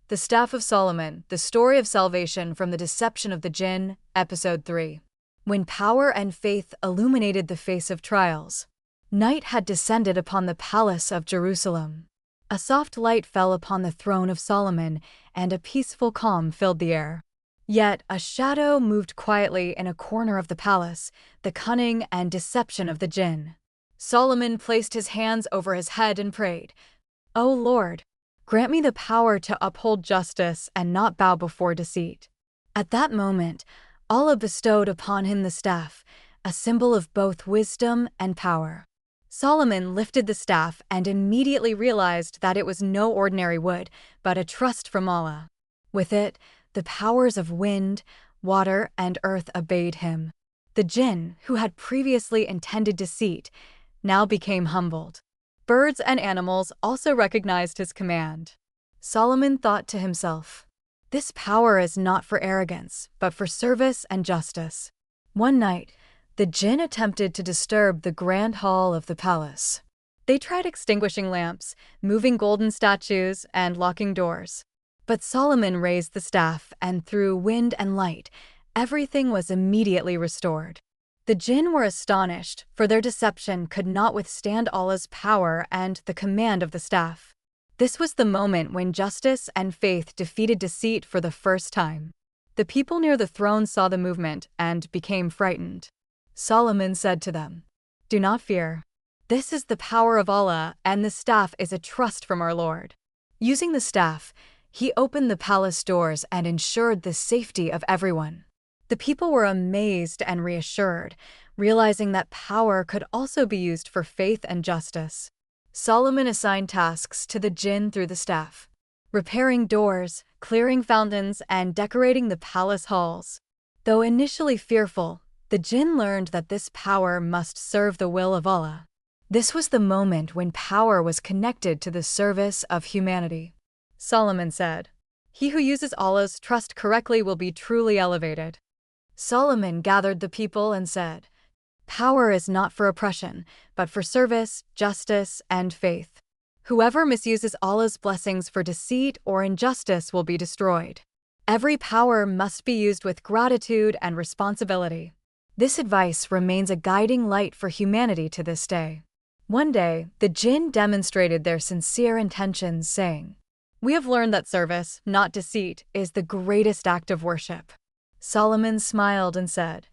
The Staff of Solomon, the story of salvation from the deception of the Jinn, Episode 3. When power and faith illuminated the face of trials, night had descended upon the palace of Jerusalem. A soft light fell upon the throne of Solomon, and a peaceful calm filled the air. Yet a shadow moved quietly in a corner of the palace, the cunning and deception of the Jinn. Solomon placed his hands over his head and prayed, "O Lord, grant me the power to uphold justice and not bow before deceit." At that moment, Allah bestowed upon him the staff, a symbol of both wisdom and power. Solomon lifted the staff and immediately realized that it was no ordinary wood, but a trust from Allah. With it, the powers of wind, water, and earth obeyed him. The Jinn, who had previously intended deceit, now became humbled. Birds and animals also recognized his command. Solomon thought to himself, "This power is not for arrogance, but for service and justice." One night, the Jinn attempted to disturb the grand hall of the palace. They tried extinguishing lamps, moving golden statues, and locking doors. But Solomon raised the staff, and through wind and light, everything was immediately restored. The Jinn were astonished, for their deception could not withstand Allah's power and the command of the staff. This was the moment when justice and faith defeated deceit for the first time. The people near the throne saw the movement and became frightened. Solomon said to them, "Do not fear. This is the power of Allah, and the staff is a trust from our Lord." Using the staff, he opened the palace doors and ensured the safety of everyone. The people were amazed and reassured, realizing that power could also be used for faith and justice. Solomon assigned tasks to the Jinn through the staff, repairing doors, clearing fountains, and decorating the palace halls. Though initially fearful, the Jinn learned that this power must serve the will of Allah. This was the moment when power was connected to the service of humanity. Solomon said, "He who uses Allah's trust correctly will be truly elevated." Solomon gathered the people and said, "Power is not for oppression, but for service, justice, and faith. Whoever misuses Allah's blessings for deceit or injustice will be destroyed. Every power must be used with gratitude and responsibility." This advice remains a guiding light for humanity to this day. One day, the Jinn demonstrated their sincere intentions, saying, "We have learned that service, not deceit, is the greatest act of worship." Solomon smiled and said,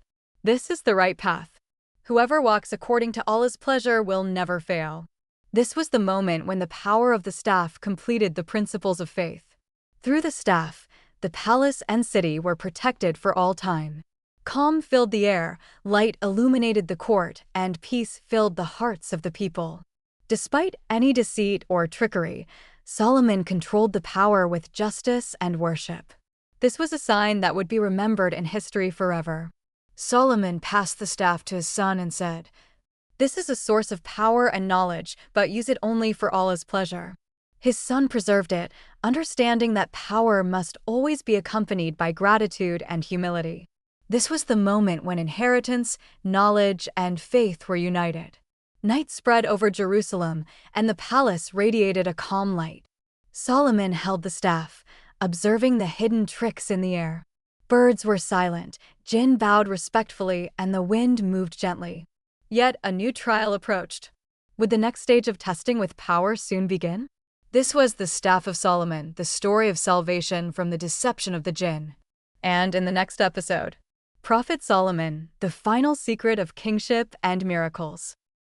"This is the right path. Whoever walks according to Allah's pleasure will never fail." This was the moment when the power of the staff completed the principles of faith. Through the staff, the palace and city were protected for all time. Calm filled the air, light illuminated the court, and peace filled the hearts of the people. Despite any deceit or trickery, Solomon controlled the power with justice and worship. This was a sign that would be remembered in history forever. Solomon passed the staff to his son and said, "This is a source of power and knowledge, but use it only for Allah's pleasure." His son preserved it, understanding that power must always be accompanied by gratitude and humility. This was the moment when inheritance, knowledge, and faith were united. Night spread over Jerusalem, and the palace radiated a calm light. Solomon held the staff, observing the hidden tricks in the air. Birds were silent, Jinn bowed respectfully, and the wind moved gently. Yet a new trial approached. Would the next stage of testing with power soon begin? This was the Staff of Solomon, the story of salvation from the deception of the Jinn. And in the next episode, Prophet Solomon, the final secret of kingship and miracles.